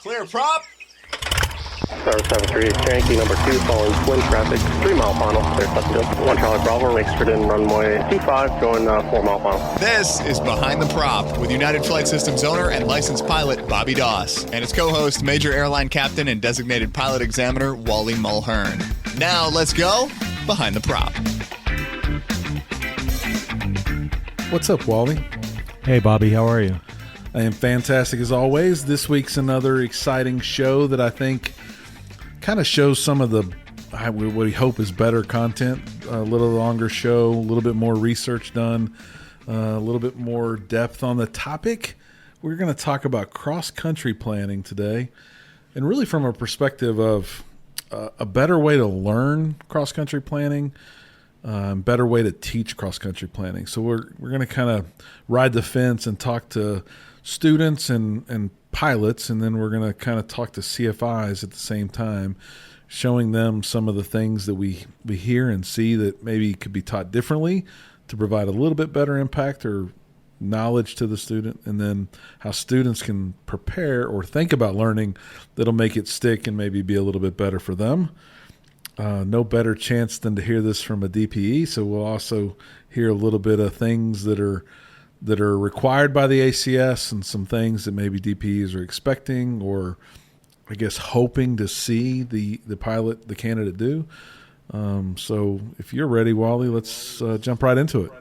Clear prop. Star 73, Yankee number 2, following twin traffic, 3 mile final, clear Pleasantville. 1 Charlie Bravo, exit in runway 25, going 4 mile final. This is Behind the Prop with United Flight Systems owner and licensed pilot Bobby Doss and his co-host, Major Airline Captain and designated pilot examiner Wally Mulhern. Now let's go Behind the Prop. What's up, Wally? Hey, Bobby, how are you? I am fantastic as always. This week's another exciting show that I think kind of shows some of the what we hope is better content. A little longer show, a little bit more research done, a little bit more depth on the topic. We're going to talk about cross-country planning today, and really from a perspective of a better way to learn cross-country planning, better way to teach cross-country planning. So we're going to kind of ride the fence and talk to students and pilots, and then we're going to kind of talk to CFIs at the same time, showing them some of the things that we hear and see that maybe could be taught differently to provide a little bit better impact or knowledge to the student, and then how students can prepare or think about learning that'll make it stick and maybe be a little bit better for them. No better chance than to hear this from a DPE, so we'll also hear a little bit of things that are required by the ACS and some things that maybe DPEs are expecting or I guess hoping to see the candidate do. So if you're ready, Wally, let's jump right into it.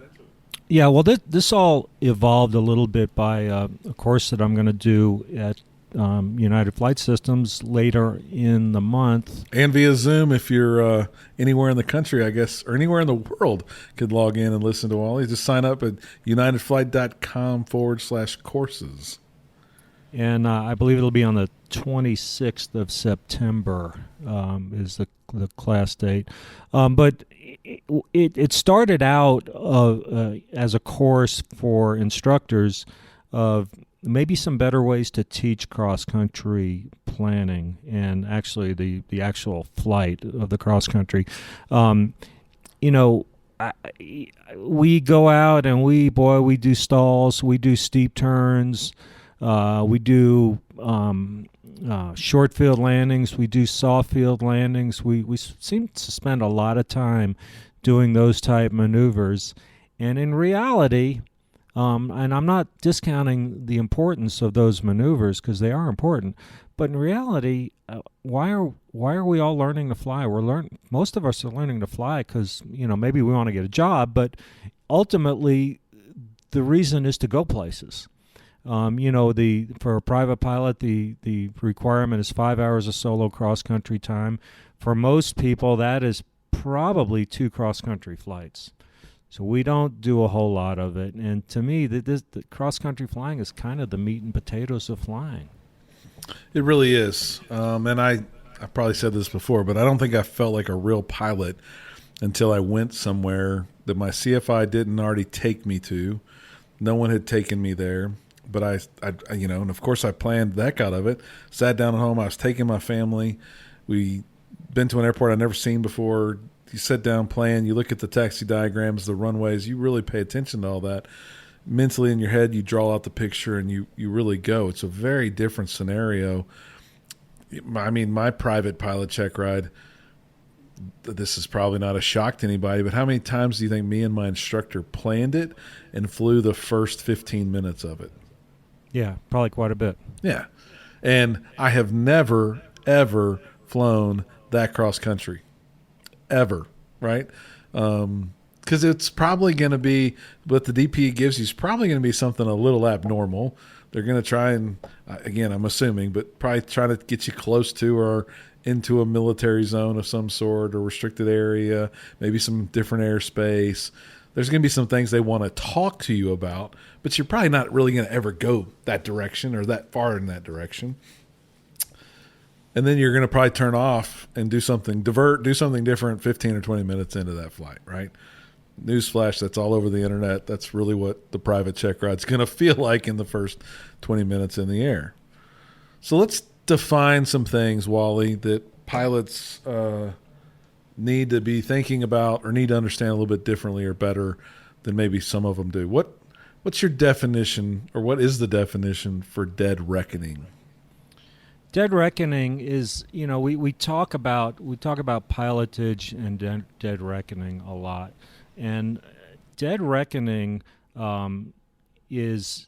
Yeah, well, this all evolved a little bit by a course that I'm going to do at United Flight Systems later in the month. And via Zoom, if you're anywhere in the country, I guess, or anywhere in the world, could log in and listen to Wally. Just sign up at unitedflight.com/courses. And I believe it'll be on the 26th of September is the class date. But it started out as a course for instructors of maybe some better ways to teach cross-country planning and actually the actual flight of the cross-country. We go out and we do stalls, we do steep turns, we do short field landings, we do soft field landings. We seem to spend a lot of time doing those type maneuvers. And in reality, and I'm not discounting the importance of those maneuvers because they are important, but in reality, why are we all learning to fly? Most of us are learning to fly because maybe we want to get a job, but ultimately the reason is to go places. For a private pilot, the requirement is 5 hours of solo cross-country time. For most people, that is probably 2 cross-country flights. So we don't do a whole lot of it. And to me, the cross-country flying is kind of the meat and potatoes of flying. It really is. And I probably said this before, but I don't think I felt like a real pilot until I went somewhere that my CFI didn't already take me to. No one had taken me there. But I and of course I planned the heck out of it. Sat down at home. I was taking my family. We been to an airport I'd never seen before. You sit down, plan. You look at the taxi diagrams, the runways. You really pay attention to all that. Mentally in your head, you draw out the picture and you really go. It's a very different scenario. I mean, my private pilot check ride, this is probably not a shock to anybody, but how many times do you think me and my instructor planned it and flew the first 15 minutes of it? Yeah, probably quite a bit. Yeah. And I have never, ever flown that cross-country. Ever, right? Because it's probably going to be, what the DPE gives you is probably going to be something a little abnormal. They're going to try and, again, I'm assuming, but probably try to get you close to or into a military zone of some sort or restricted area, maybe some different airspace. There's going to be some things they want to talk to you about, but you're probably not really going to ever go that direction or that far in that direction. And then you're going to probably turn off and do something different 15 or 20 minutes into that flight, right? Newsflash, that's all over the internet. That's really what the private check ride's going to feel like in the first 20 minutes in the air. So let's define some things, Wally, that pilots need to be thinking about or need to understand a little bit differently or better than maybe some of them do. What's your definition, or what is the definition for dead reckoning? Dead reckoning is, we talk about pilotage and dead reckoning a lot, and dead reckoning is,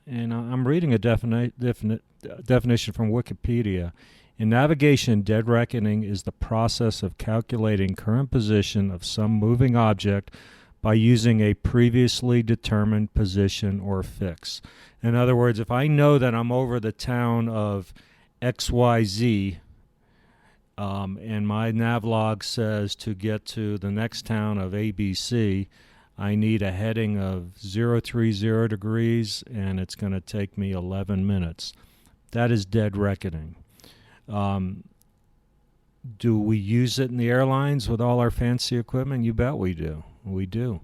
and I'm reading a definition from Wikipedia. In navigation, dead reckoning is the process of calculating current position of some moving object by using a previously determined position or fix. In other words, if I know that I'm over the town of XYZ, and my navlog says to get to the next town of ABC, I need a heading of 030 degrees, and it's going to take me 11 minutes. That is dead reckoning. Do we use it in the airlines with all our fancy equipment? You bet we do. We do.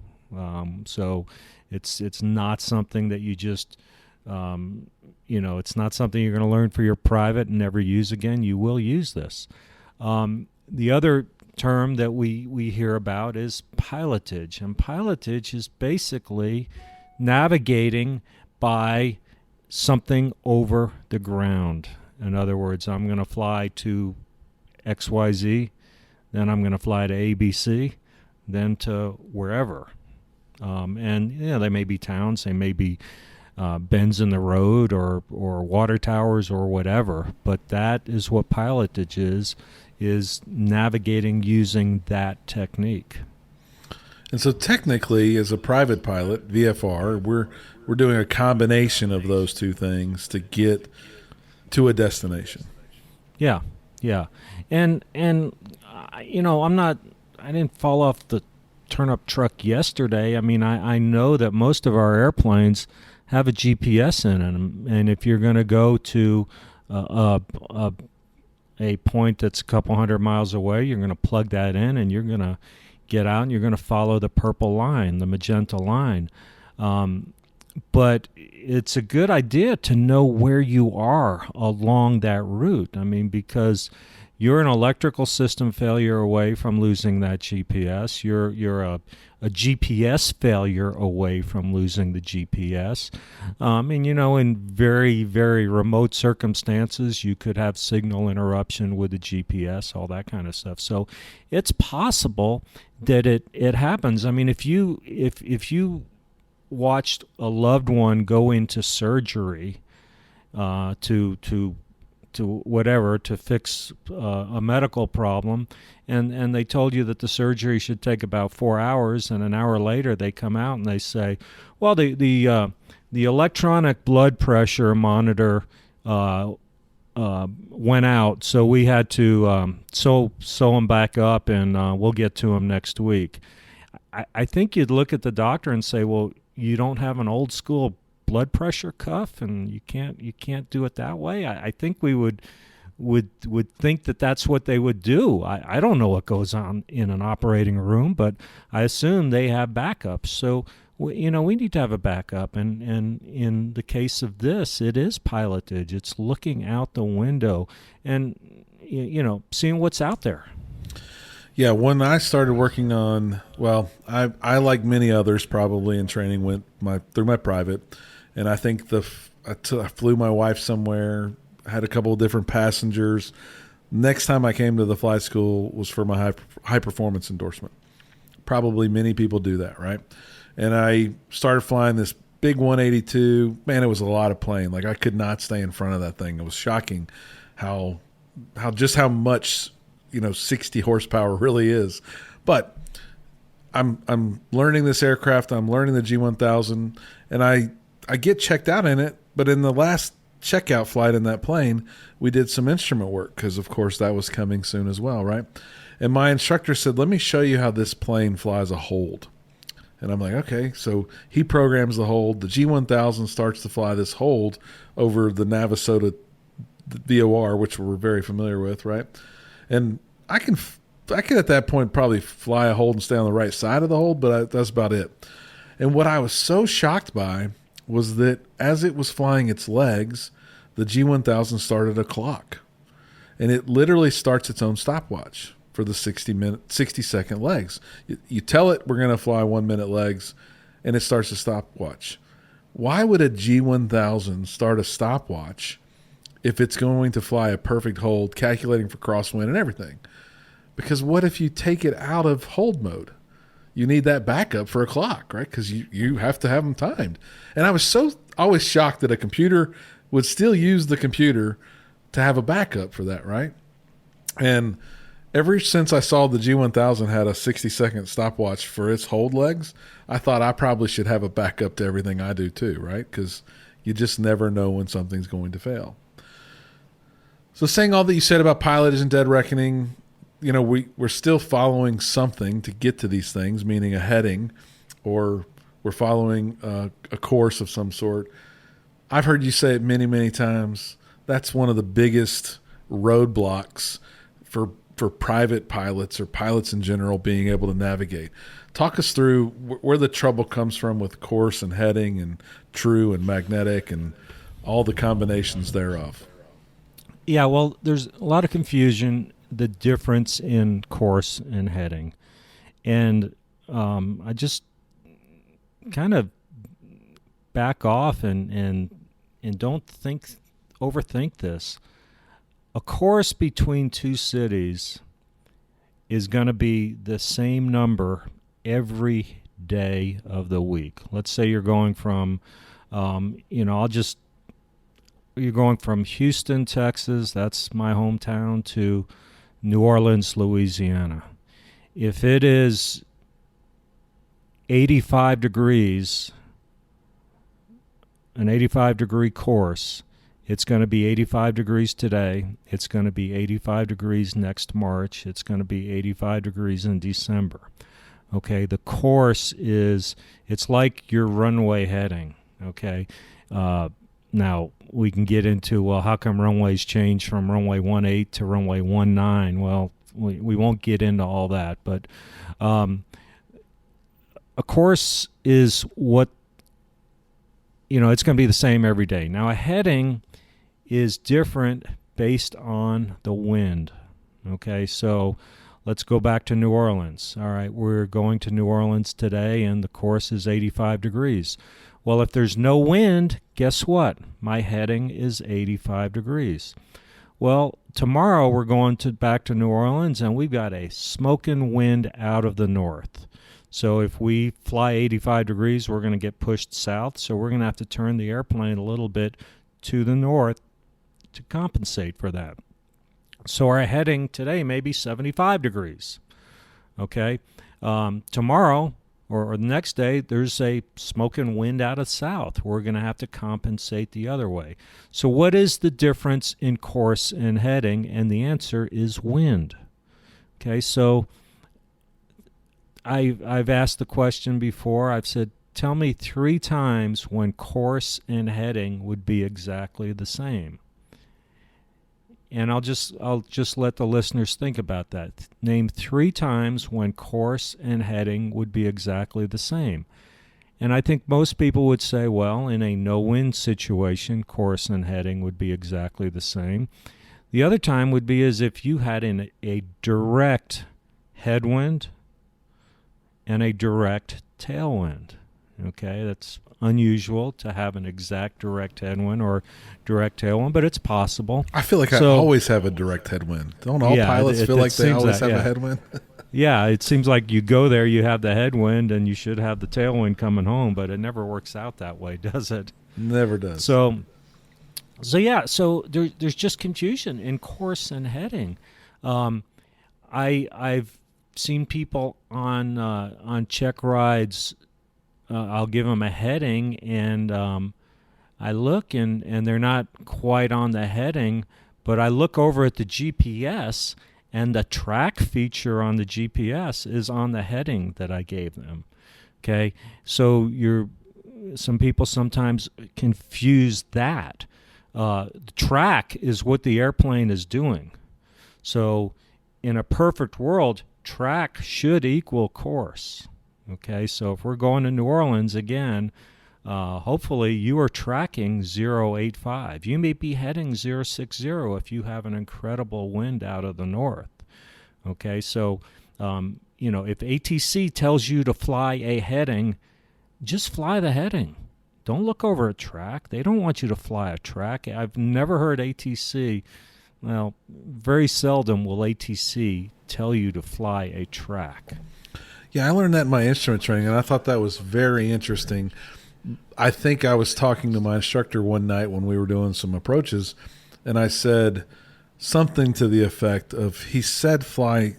So it's not something that you just, it's not something you're going to learn for your private and never use again. You will use this. The other term that we hear about is pilotage. And pilotage is basically navigating by something over the ground. In other words, I'm going to fly to XYZ, then I'm going to fly to ABC, then to wherever. And they may be towns, they may be bends in the road or water towers or whatever, but that is what pilotage is navigating using that technique. And so technically, as a private pilot, VFR, we're doing a combination of those two things to get to a destination. Yeah. And I didn't fall off the turnip truck yesterday. I mean, I know that most of our airplanes have a GPS in them, and if you're going to go to a point that's a couple hundred miles away, you're going to plug that in, and you're going to get out, and you're going to follow the purple line, the magenta line. But it's a good idea to know where you are along that route. I mean, because you're an electrical system failure away from losing that GPS. You're a GPS failure away from losing the GPS. In very, very remote circumstances, you could have signal interruption with the GPS, all that kind of stuff. So it's possible that it happens. I mean, if you watched a loved one go into surgery to fix a medical problem, and they told you that the surgery should take about 4 hours, and an hour later they come out and they say, well, the electronic blood pressure monitor went out, so we had to sew him back up, and we'll get to him next week. I think you'd look at the doctor and say, well, you don't have an old school blood pressure cuff, and you can't do it that way. I think we would think that that's what they would do. I don't know what goes on in an operating room, but I assume they have backups. So we need to have a backup, and in the case of this, it is pilotage. It's looking out the window and seeing what's out there. Yeah, when I started working on, I like many others probably in training went through my private, and I think I flew my wife somewhere, had a couple of different passengers. Next time I came to the flight school was for my high performance endorsement. Probably many people do that, right? And I started flying this big 182. Man, it was a lot of plane. Like, I could not stay in front of that thing. It was shocking how much 60 horsepower really is. But I'm learning this aircraft. I'm learning the G1000, and I get checked out in it. But in the last checkout flight in that plane, we did some instrument work because, of course, that was coming soon as well, right? And my instructor said, let me show you how this plane flies a hold. And I'm like, okay. So he programs the hold. The G1000 starts to fly this hold over the Navasota VOR, which we're very familiar with, right? And I can at that point probably fly a hold and stay on the right side of the hold, but that's about it. And what I was so shocked by was that as it was flying its legs, the G1000 started a clock. And it literally starts its own stopwatch for the 60-second legs. You tell it we're going to fly 1 minute legs, and it starts a stopwatch. Why would a G1000 start a stopwatch if it's going to fly a perfect hold, calculating for crosswind and everything. Because what if you take it out of hold mode? You need that backup for a clock, right? Because you have to have them timed. And I was so always shocked that a computer would still use the computer to have a backup for that, right? And ever since I saw the G1000 had a 60-second stopwatch for its hold legs, I thought I probably should have a backup to everything I do too, right? Because you just never know when something's going to fail. So saying all that you said about pilot isn't dead reckoning, you know, we're still following something to get to these things, meaning a heading, or we're following a course of some sort. I've heard you say it many, many times. That's one of the biggest roadblocks for private pilots or pilots in general being able to navigate. Talk us through where the trouble comes from with course and heading and true and magnetic and all the combinations thereof. Yeah, well, there's a lot of confusion, the difference in course and heading. And I just kind of back off and don't overthink this. A course between two cities is going to be the same number every day of the week. Let's say you're going from, you're going from Houston, Texas, that's my hometown, to New Orleans, Louisiana. If it is 85 degrees, an 85-degree course, it's going to be 85 degrees today. It's going to be 85 degrees next March. It's going to be 85 degrees in December. Okay, the course it's like your runway heading. Okay, now we can get into, well, how come runways change from runway 18 to runway 19? Well, we won't get into all that, but a course is what, it's going to be the same every day. Now, a heading is different based on the wind. Okay, so let's go back to New Orleans. All right, we're going to New Orleans today, and the course is 85 degrees. Well, if there's no wind, guess what? My heading is 85 degrees. Well, tomorrow we're going back to New Orleans, and we've got a smoking wind out of the north. So if we fly 85 degrees, we're going to get pushed south, so we're going to have to turn the airplane a little bit to the north to compensate for that. So our heading today may be 75 degrees. Okay? Tomorrow or the next day, there's a smoking wind out of south. We're going to have to compensate the other way. So what is the difference in course and heading? And the answer is wind. Okay, so I've asked the question before. I've said, tell me 3 times when course and heading would be exactly the same. And I'll just let the listeners think about that. Name 3 times when course and heading would be exactly the same. And I think most people would say, well, in a no-wind situation, course and heading would be exactly the same. The other time would be as if you had a direct headwind and a direct tailwind. Okay, that's unusual to have an exact direct headwind or direct tailwind, but it's possible. I feel like I always have a direct headwind. Don't all pilots feel like they always have a headwind? Yeah, it seems like you go there, you have the headwind, and you should have the tailwind coming home, but it never works out that way, does it? Never does. So there's just confusion in course and heading. I've seen people on check rides. I'll give them a heading, and I look, and they're not quite on the heading, but I look over at the GPS, and the track feature on the GPS is on the heading that I gave them. Okay, so some people sometimes confuse that. The track is what the airplane is doing. So in a perfect world, track should equal course. Okay, so if we're going to New Orleans again, hopefully you are tracking 085. You may be heading 060 if you have an incredible wind out of the north. Okay, so if ATC tells you to fly a heading, just fly the heading. Don't look over a track. They don't want you to fly a track. I've never heard ATC, well, very seldom will ATC tell you to fly a track. Yeah, I learned that in my instrument training, and I thought that was very interesting. I think I was talking to my instructor one night when we were doing some approaches, and I said something to the effect of, he said fly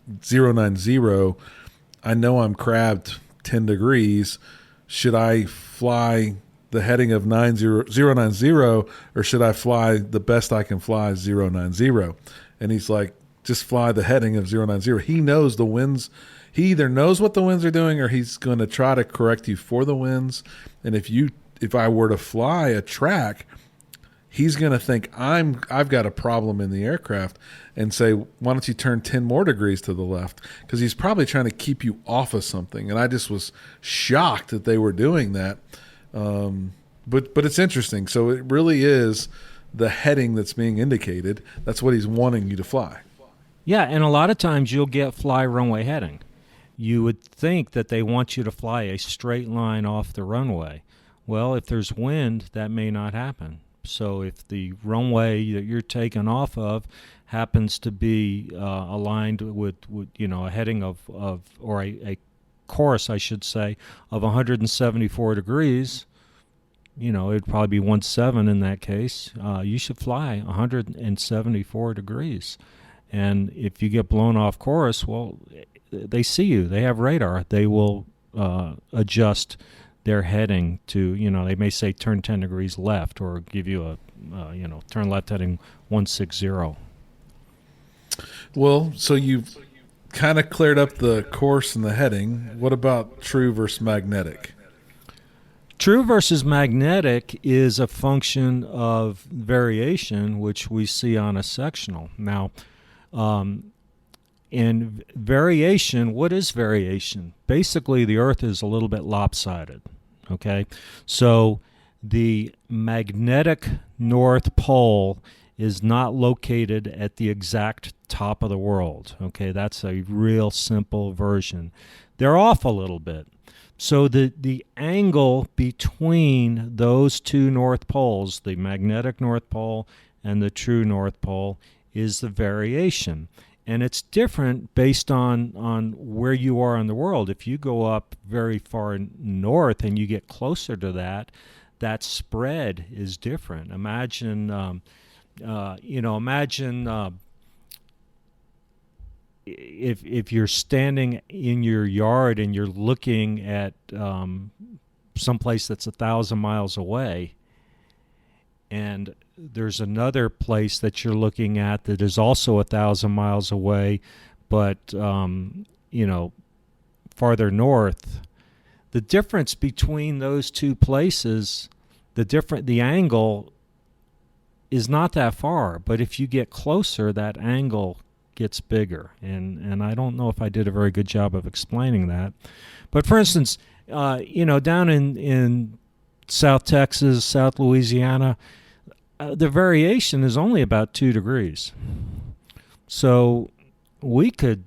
090. I know I'm crabbed 10 degrees. Should I fly the heading of 090, or should I fly the best I can fly 090? And he's like, just fly the heading of 090. He knows the winds. He either knows what the winds are doing, or he's going to try to correct you for the winds. And if I were to fly a track, he's going to think I've got a problem in the aircraft and say, why don't you turn 10 more degrees to the left? Because he's probably trying to keep you off of something. And I just was shocked that they were doing that. But it's interesting. So it really is the heading that's being indicated. That's what he's wanting you to fly. Yeah, and a lot of times you'll get fly runway heading. You would think that they want you to fly a straight line off the runway. Well, if there's wind, that may not happen. So if the runway that you're taking off of happens to be aligned with a heading of or a course, I should say, of 174 degrees, it'd probably be 17 in that case. You should fly 174 degrees. And if you get blown off course, well, they see you. They have radar. They will adjust their heading to, they may say turn 10 degrees left, or give you a, turn left heading 160. Well, so you've kind of cleared up the course and the heading. What about true versus magnetic? True versus magnetic is a function of variation, which we see on a sectional. Now, in variation, what is variation? Basically, the Earth is a little bit lopsided, okay? So the magnetic North Pole is not located at the exact top of the world, okay? That's a real simple version. They're off a little bit. So the angle between those two North Poles, the magnetic North Pole and the true North Pole, is the variation. And it's different based on where you are in the world. If you go up very far north and you get closer to that spread is different. Imagine, if you're standing in your yard and you're looking at someplace that's 1,000 miles away, and there's another place that you're looking at that is also 1,000 miles away, but farther north. The difference between those two places, the angle is not that far. But if you get closer, that angle gets bigger. And I don't know if I did a very good job of explaining that. But for instance, down in South Texas, South Louisiana, the variation is only about 2 degrees. So we could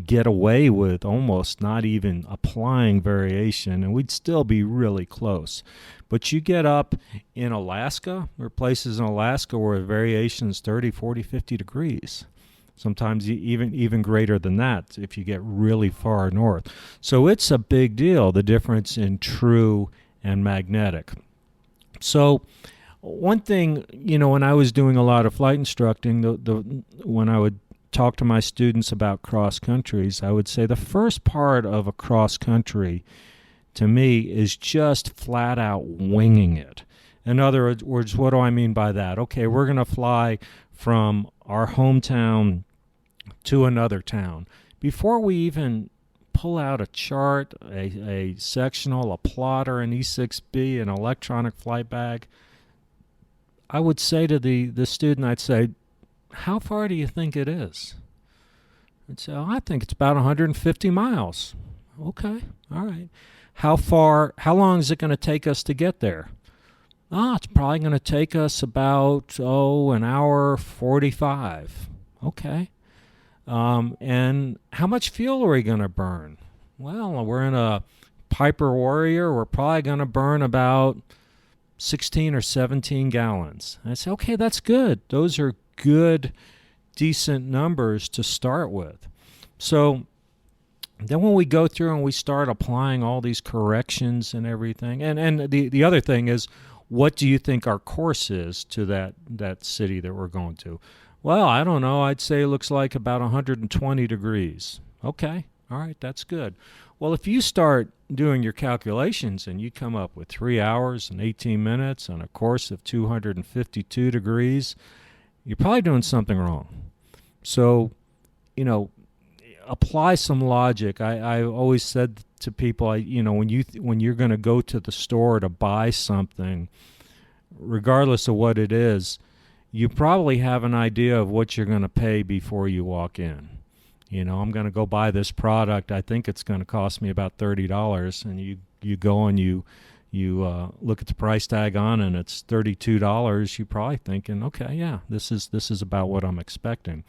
get away with almost not even applying variation, and we'd still be really close. But you get up in Alaska, or places in Alaska where variation is 30, 40, 50 degrees. Sometimes even greater than that if you get really far north. So it's a big deal, the difference in true and magnetic. So one thing, when I was doing a lot of flight instructing, when I would talk to my students about cross countries, I would say the first part of a cross country to me is just flat out winging it. In other words, what do I mean by that? Okay, we're going to fly from our hometown to another town. Before we even pull out a chart, a sectional, a plotter, an E6B, an electronic flight bag, I would say to the student, I'd say, how far do you think it is? I'd say, I think it's about 150 miles. Okay, all right. How long is it going to take us to get there? It's probably going to take us about, an hour 45. Okay. And how much fuel are we going to burn? Well, we're in a Piper Warrior, we're probably going to burn about 16 or 17 gallons. And I say, okay, that's good. Those are good, decent numbers to start with. So then when we go through and we start applying all these corrections and everything, and the other thing is, what do you think our course is to that city that we're going to? Well, I don't know. I'd say it looks like about 120 degrees. Okay. All right. That's good. Well, if you start doing your calculations and you come up with 3 hours and 18 minutes on a course of 252 degrees, you're probably doing something wrong. So, apply some logic. I always said to people, when you're going to go to the store to buy something, regardless of what it is, you probably have an idea of what you're going to pay before you walk in. I'm going to go buy this product. I think it's going to cost me about $30, and you go and you look at the price tag on, and it's $32. You're probably thinking, okay, yeah, this is about what I'm expecting.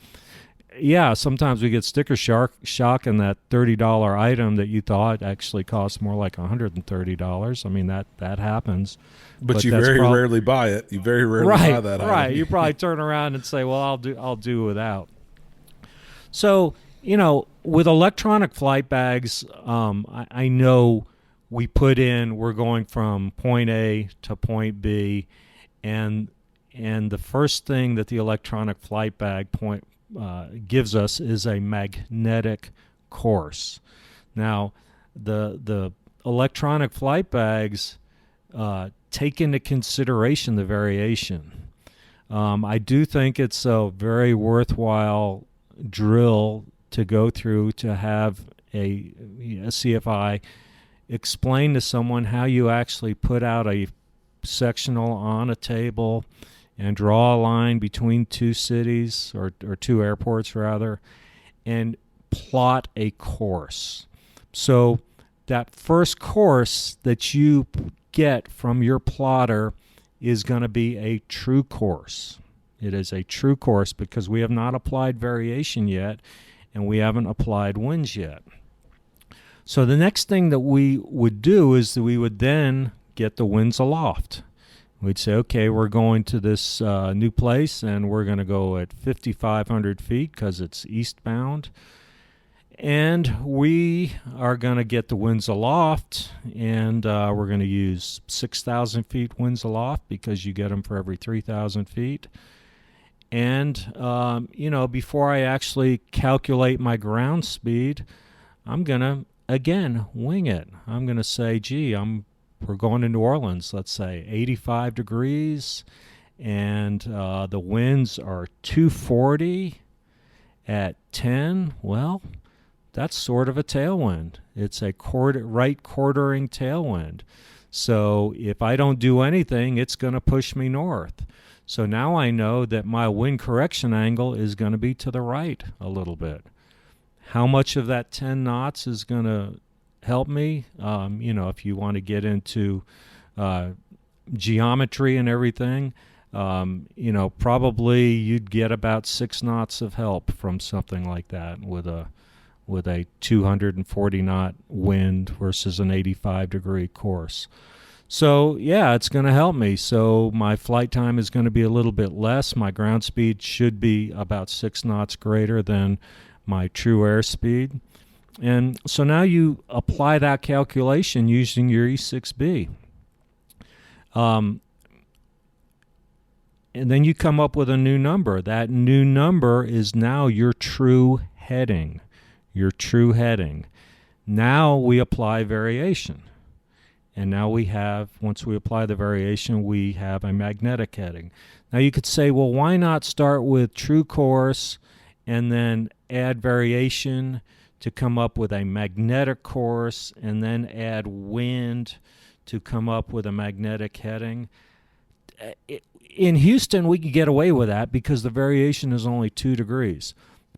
Yeah, sometimes we get sticker shock in that $30 item that you thought actually cost more like $130. I mean, that happens. But you very rarely buy it. You very rarely buy that item. Right. You probably turn around and say, well, I'll do without. So, with electronic flight bags, I know we're going from point A to point B, and the first thing that the electronic flight bag gives us is a magnetic course. Now, the electronic flight bags take into consideration the variation. I do think it's a very worthwhile drill to go through to have a CFI explain to someone how you actually put out a sectional on a table and draw a line between two cities, or two airports rather, and plot a course. So that first course that you get from your plotter is going to be a true course. It is a true course because we have not applied variation yet, and we haven't applied winds yet. So the next thing that we would do is that we would then get the winds aloft. We'd say, okay, we're going to this new place, and we're going to go at 5,500 feet because it's eastbound. And we are going to get the winds aloft, and we're going to use 6,000 feet winds aloft because you get them for every 3,000 feet. And, before I actually calculate my ground speed, I'm going to, again, wing it. I'm going to say, we're going to New Orleans, let's say, 85 degrees, and the winds are 240 at 10. Well, that's sort of a tailwind. It's a right quartering tailwind. So if I don't do anything, it's going to push me north. So now I know that my wind correction angle is going to be to the right a little bit. How much of that 10 knots is going to help me? If you want to get into geometry and everything, probably you'd get about 6 knots of help from something like that with a 240 knot wind versus an 85 degree course. So yeah, it's going to help me. So my flight time is going to be a little bit less. My ground speed should be about 6 knots greater than my true airspeed. And so now you apply that calculation using your E6B. And then you come up with a new number. That new number is now your true heading. Your true heading. Now we apply variation. And now once we apply the variation, we have a magnetic heading. Now you could say, well, why not start with true course and then add variation to come up with a magnetic course, and then add wind to come up with a magnetic heading? In Houston, we could get away with that because the variation is only 2 degrees.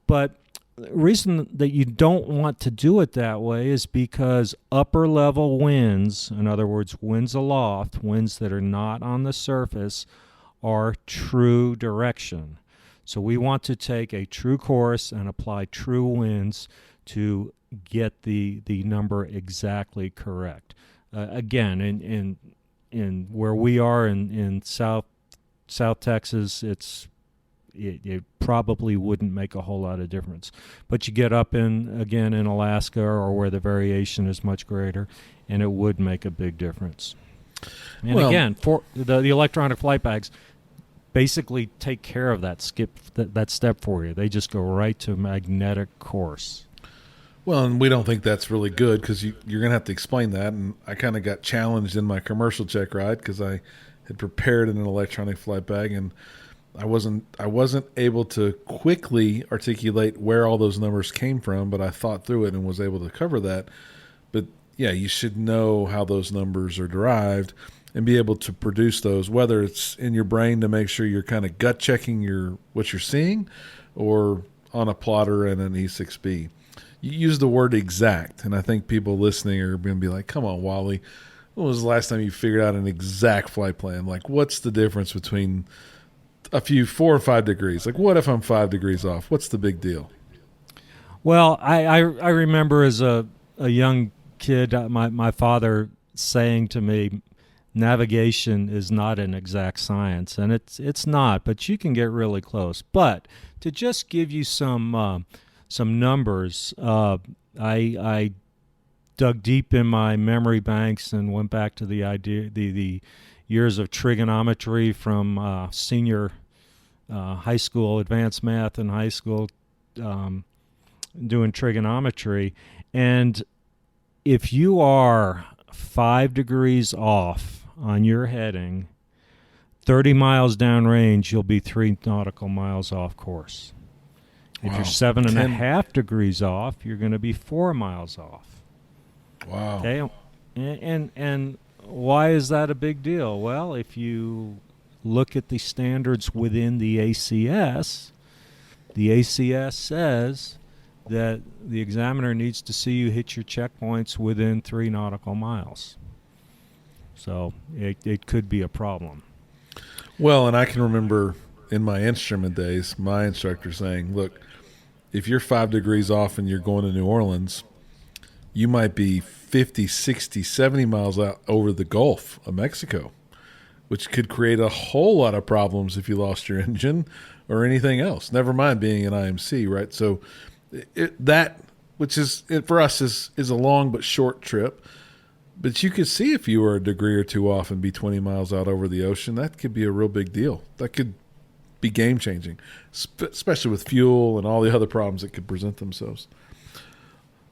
But the reason that you don't want to do it that way is because upper level winds, in other words, winds aloft, winds that are not on the surface, are true direction. So we want to take a true course and apply true winds to get the number exactly correct. Again, in where we are in South Texas, it probably wouldn't make a whole lot of difference. But you get up in Alaska or where the variation is much greater, and it would make a big difference. And again, for the electronic flight bags basically take care of that step for you. They just go right to magnetic course. Well, and we don't think that's really good because you're going to have to explain that. And I kind of got challenged in my commercial check ride because I had prepared in an electronic flight bag, and I wasn't able to quickly articulate where all those numbers came from, but I thought through it and was able to cover that. But yeah, you should know how those numbers are derived and be able to produce those, whether it's in your brain to make sure you're kind of gut checking what you're seeing, or on a plotter and an E6B. You use the word exact, and I think people listening are going to be like, come on, Wally, when was the last time you figured out an exact flight plan? Like, what's the difference between a few 4 or 5 degrees? Like, what if I'm 5 degrees off? What's the big deal? Well, I remember as a young kid, my father saying to me, navigation is not an exact science, and it's not, but you can get really close. But to just give you some numbers, I dug deep in my memory banks and went back to the years of trigonometry from senior high school, advanced math in high school, doing trigonometry. And if you are 5 degrees off on your heading, 30 miles downrange, you'll be 3 nautical miles off course. If you're 7.5 degrees off, you're going to be 4 miles off. Wow. Okay, and why is that a big deal? Well, if you look at the standards within the ACS says that the examiner needs to see you hit your checkpoints within 3 nautical miles. So it could be a problem. Well, and I can remember in my instrument days, my instructor saying, look, if you're 5 degrees off and you're going to New Orleans, you might be 50, 60, 70 miles out over the Gulf of Mexico, which could create a whole lot of problems if you lost your engine or anything else, never mind being an IMC, right? So for us is a long but short trip. But you could see if you were a degree or two off and be 20 miles out over the ocean, that could be a real big deal. That could be game-changing, especially with fuel and all the other problems that could present themselves.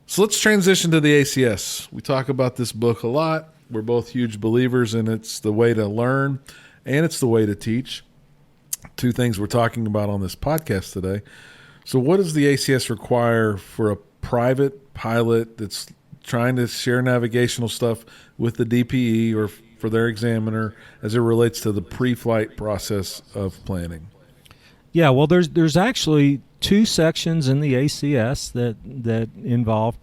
So let's transition to the ACS. We talk about this book a lot. We're both huge believers, and it's the way to learn and it's the way to teach. 2 things we're talking about on this podcast today. So what does the ACS require for a private pilot that's trying to share navigational stuff with the DPE or for their examiner as it relates to the pre-flight process of planning? Yeah, well, there's actually 2 sections in the ACS that involve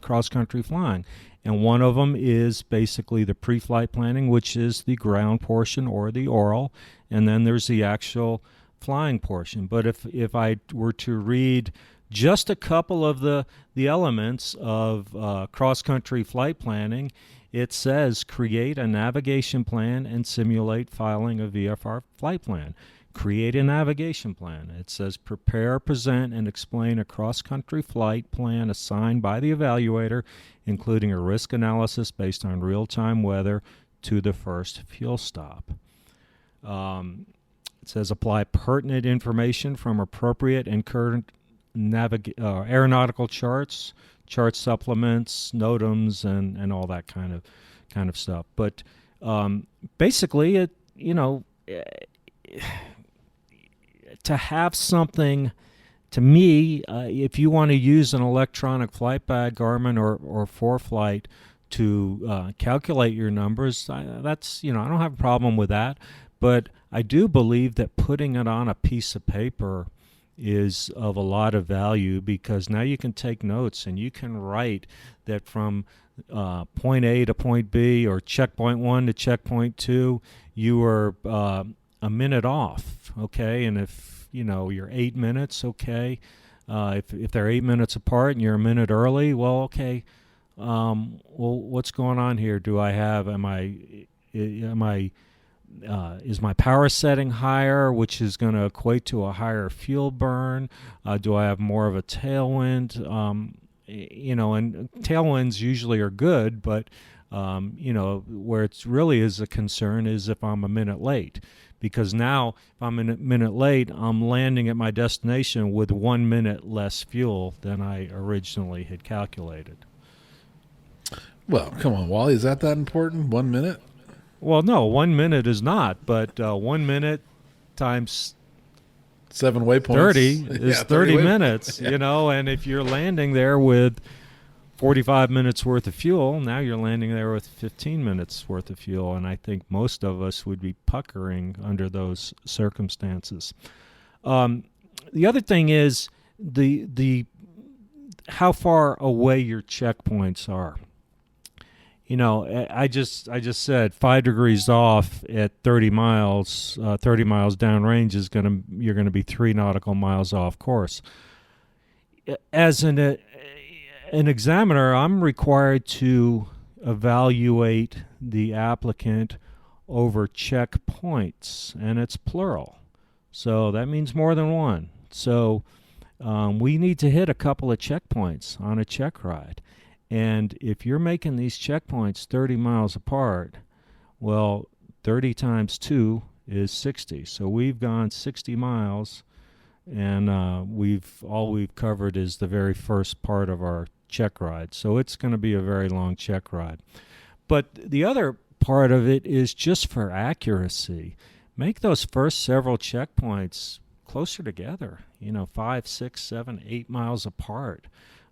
cross-country flying, and one of them is basically the pre-flight planning, which is the ground portion or the oral, and then there's the actual flying portion. But if I were to read just a couple of the elements of cross-country flight planning, it says create a navigation plan and simulate filing a VFR flight plan. Create a navigation plan. It says prepare, present, and explain a cross-country flight plan assigned by the evaluator, including a risk analysis based on real-time weather to the first fuel stop. It says apply pertinent information from appropriate and current aeronautical charts, chart supplements, NOTAMs, and all that kind of stuff. But basically, to have something, to me, if you want to use an electronic flight bag, Garmin or ForeFlight, to calculate your numbers, I don't have a problem with that. But I do believe that putting it on a piece of paper is of a lot of value, because now you can take notes and you can write that from point A to point B, or checkpoint 1 to checkpoint 2, you were a minute off, okay? And if you're 8 minutes, okay, If they're 8 minutes apart and you're a minute early, well, okay. Well, what's going on here? Is my power setting higher, which is going to equate to a higher fuel burn? Do I have more of a tailwind? And tailwinds usually are good, but where it's really is a concern is if I'm a minute late, because now if I'm a minute late, I'm landing at my destination with 1 minute less fuel than I originally had calculated. Well, come on, Wally, is that important? 1 minute? Well, no, 1 minute is not, but 1 minute times 7 waypoints 30 is 30 minutes, Yeah. and if you're landing there with 45 minutes worth of fuel, now you're landing there with 15 minutes worth of fuel, and I think most of us would be puckering under those circumstances. The other thing is the how far away your checkpoints are. I just said 5 degrees off at 30 miles downrange you're going to be 3 nautical miles off course. As an examiner, I'm required to evaluate the applicant over checkpoints, and it's plural. So that means more than one. So we need to hit a couple of checkpoints on a check ride. And if you're making these checkpoints 30 miles apart, well, 30 times 2 is 60. So we've gone 60 miles, and we've covered is the very first part of our check ride. So it's going to be a very long check ride. But the other part of it is just for accuracy. Make those first several checkpoints closer together, 5, 6, 7, 8 miles apart.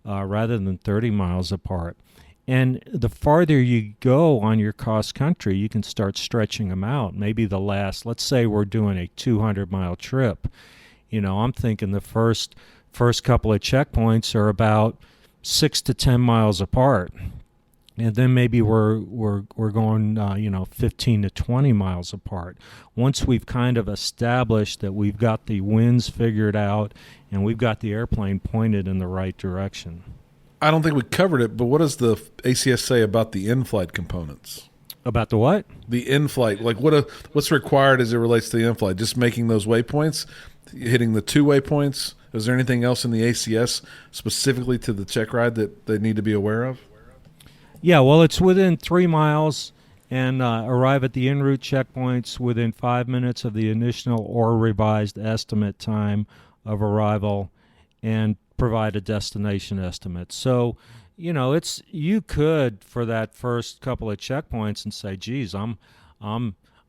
Rather than 30 miles apart. And the farther you go on your cross country, you can start stretching them out. Maybe let's say we're doing a 200-mile trip. I'm thinking the first couple of checkpoints are about 6 to 10 miles apart. And then maybe we're going 15 to 20 miles apart. Once we've kind of established that we've got the winds figured out and we've got the airplane pointed in the right direction. I don't think we covered it, but what does the ACS say about the in-flight components? About the what? The in-flight, like what's required as it relates to the in-flight? Just making those waypoints, hitting the 2 waypoints. Is there anything else in the ACS specifically to the check ride that they need to be aware of? Yeah, well, it's within 3 miles and arrive at the en route checkpoints within 5 minutes of the initial or revised estimate time of arrival and provide a destination estimate. So, you could for that first couple of checkpoints and say, geez, I'm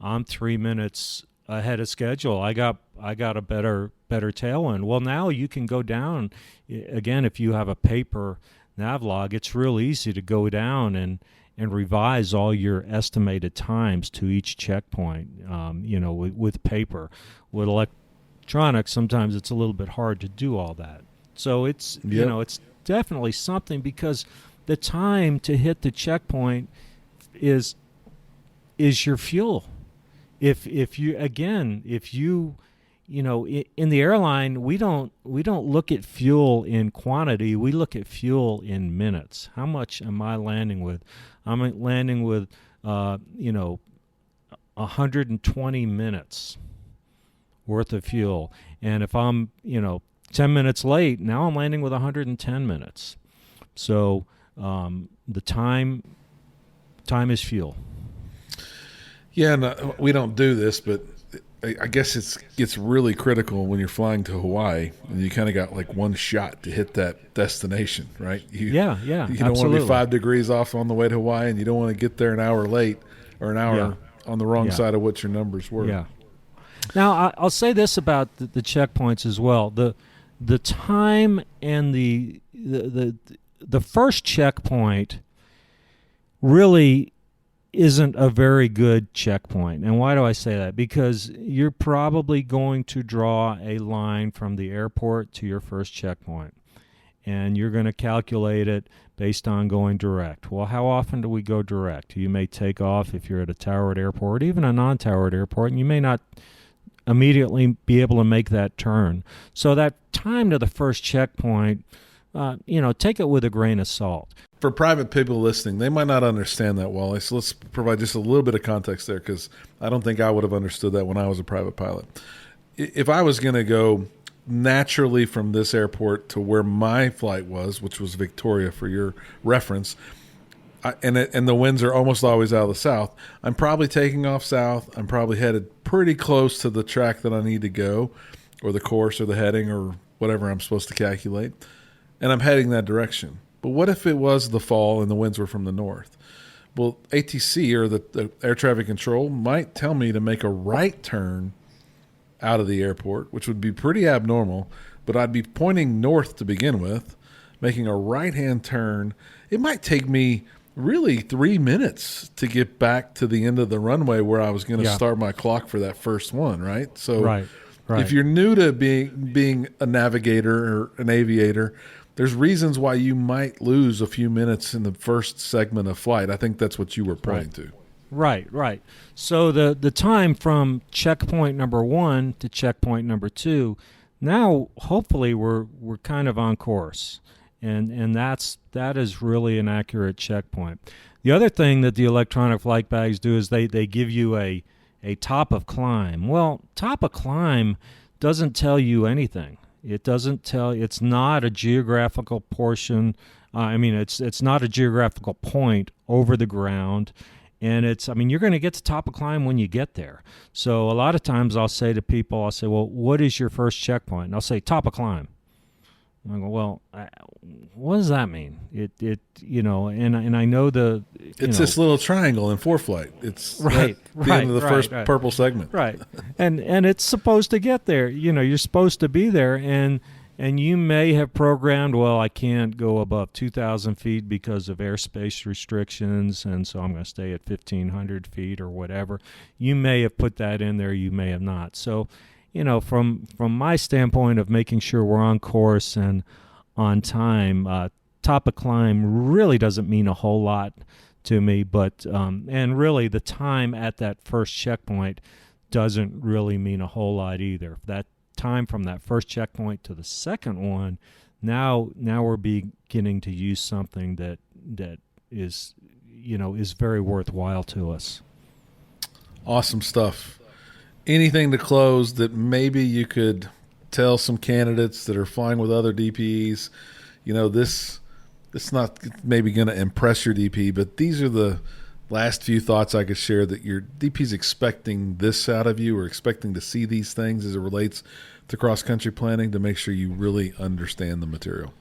3 minutes ahead of schedule. I got a better tailwind. Well, now you can go down again if you have a paper Navlog. It's real easy to go down and revise all your estimated times to each checkpoint. With paper. With electronics, sometimes it's a little bit hard to do all that. So it's it's definitely something, because the time to hit the checkpoint is your fuel. If you in the airline, we don't look at fuel in quantity. We look at fuel in minutes. How much am I landing with? I'm landing with 120 minutes worth of fuel. And if I'm 10 minutes late, now I'm landing with 110 minutes. So the time is fuel. Yeah, and we don't do this, but I guess it's really critical when you're flying to Hawaii and you kind of got like one shot to hit that destination, right? You don't want to be 5 degrees off on the way to Hawaii, and you don't want to get there an hour late or an hour on the wrong side of what your numbers were. Yeah. Now, I'll say this about the checkpoints as well. The time and the first checkpoint really isn't a very good checkpoint. And why do I say that? Because you're probably going to draw a line from the airport to your first checkpoint, and you're going to calculate it based on going direct. Well, how often do we go direct? You may take off if you're at a towered airport, even a non-towered airport, and you may not immediately be able to make that turn. So that time to the first checkpoint, take it with a grain of salt. For private people listening, they might not understand that, Wally. So let's provide just a little bit of context there, because I don't think I would have understood that when I was a private pilot. If I was going to go naturally from this airport to where my flight was, which was Victoria for your reference, and the winds are almost always out of the south, I'm probably taking off south. I'm probably headed pretty close to the track that I need to go, or the course or the heading or whatever I'm supposed to calculate, and I'm heading that direction. But what if it was the fall and the winds were from the north? Well, ATC, or the air traffic control, might tell me to make a right turn out of the airport, which would be pretty abnormal, but I'd be pointing north to begin with, making a right-hand turn. It might take me really 3 minutes to get back to the end of the runway where I was going to start my clock for that first one, right? So right. If you're new to being a navigator or an aviator, there's reasons why you might lose a few minutes in the first segment of flight. I think that's what you were pointing to. Right. So the time from checkpoint number 1 to checkpoint number 2, now hopefully we're kind of on course, and that is really an accurate checkpoint. The other thing that the electronic flight bags do is they give you a top of climb. Well, top of climb doesn't tell you anything. It doesn't tell. It's not a geographical portion. It's not a geographical point over the ground. And you're going to get to top of climb when you get there. So a lot of times I'll say to people, well, what is your first checkpoint? And I'll say top of climb. And I go, well, what does that mean? And I know it's this little triangle in ForeFlight. It's right, the end of the first purple segment. Right. And it's supposed to get there. You're supposed to be there, and you may have programmed, well, I can't go above 2,000 feet because of airspace restrictions, and so I'm going to stay at 1,500 feet or whatever. You may have put that in there. You may have not. So, from my standpoint of making sure we're on course and on time, top of climb really doesn't mean a whole lot to me, but and really the time at that first checkpoint doesn't really mean a whole lot either. That time from that first checkpoint to the second one, now we're beginning to use something that is very worthwhile to us. Awesome stuff. Anything to close that maybe you could tell some candidates that are flying with other DPs, this not maybe going to impress your DP, but these are the last few thoughts I could share that your DP's expecting this out of you, or expecting to see these things as it relates to cross-country planning, to make sure you really understand the material.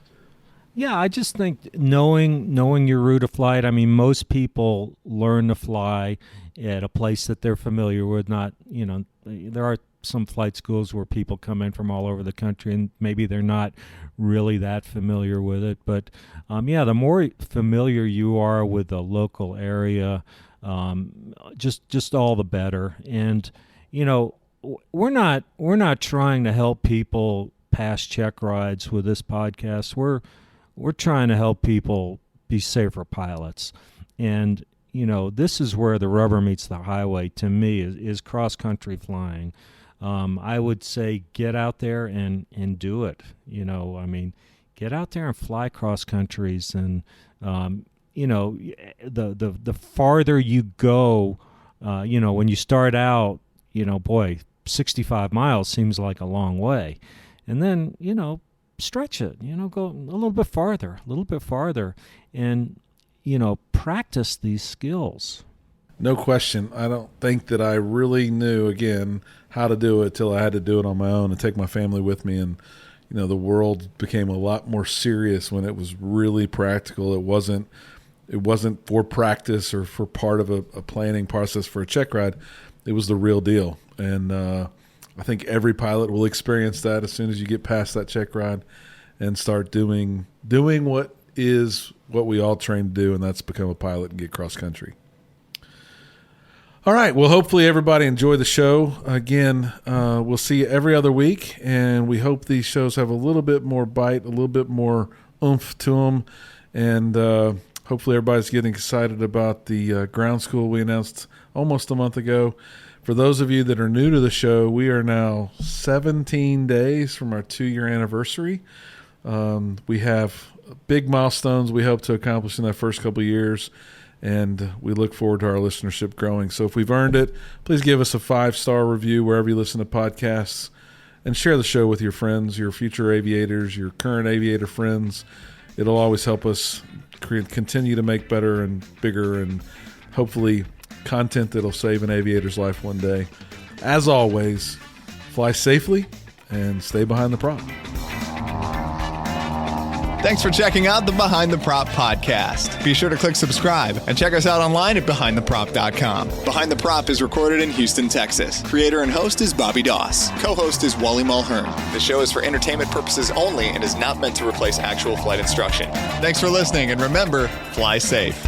Yeah, I just think knowing your route of flight. Most people learn to fly at a place that they're familiar with. Not, there are some flight schools where people come in from all over the country, and maybe they're not really that familiar with it. But the more familiar you are with the local area, just all the better. And we're not trying to help people pass check rides with this podcast. We're trying to help people be safer pilots. And, this is where the rubber meets the highway to me, is cross-country flying. I would say get out there and do it. Get out there and fly cross countries. And, the farther you go, when you start out, 65 miles seems like a long way. And then, stretch it, go a little bit farther and, practice these skills. No question. I don't think that I really knew, again, how to do it till I had to do it on my own and take my family with me. And, the world became a lot more serious when it was really practical. It wasn't for practice or for part of a planning process for a check ride. It was the real deal. And I think every pilot will experience that as soon as you get past that check ride and start doing what we all train to do, and that's become a pilot and get cross country. All right. Well, hopefully everybody enjoyed the show. Again, we'll see you every other week, and we hope these shows have a little bit more bite, a little bit more oomph to them, and hopefully everybody's getting excited about the ground school we announced almost a month ago. For those of you that are new to the show, we are now 17 days from our 2-year anniversary. We have big milestones we hope to accomplish in that first couple of years, and we look forward to our listenership growing. So if we've earned it, please give us a 5-star review wherever you listen to podcasts, and share the show with your friends, your future aviators, your current aviator friends. It'll always help us continue to make better and bigger and hopefully content that'll save an aviator's life one day. As always, fly safely and stay behind the prop. Thanks for checking out the Behind the Prop podcast. Be sure to click subscribe and check us out online at BehindTheProp.com. Behind the Prop is recorded in Houston, Texas. Creator and host is Bobby Doss. Co-host is Wally Mulhern. The show is for entertainment purposes only and is not meant to replace actual flight instruction. Thanks for listening, and remember, fly safe.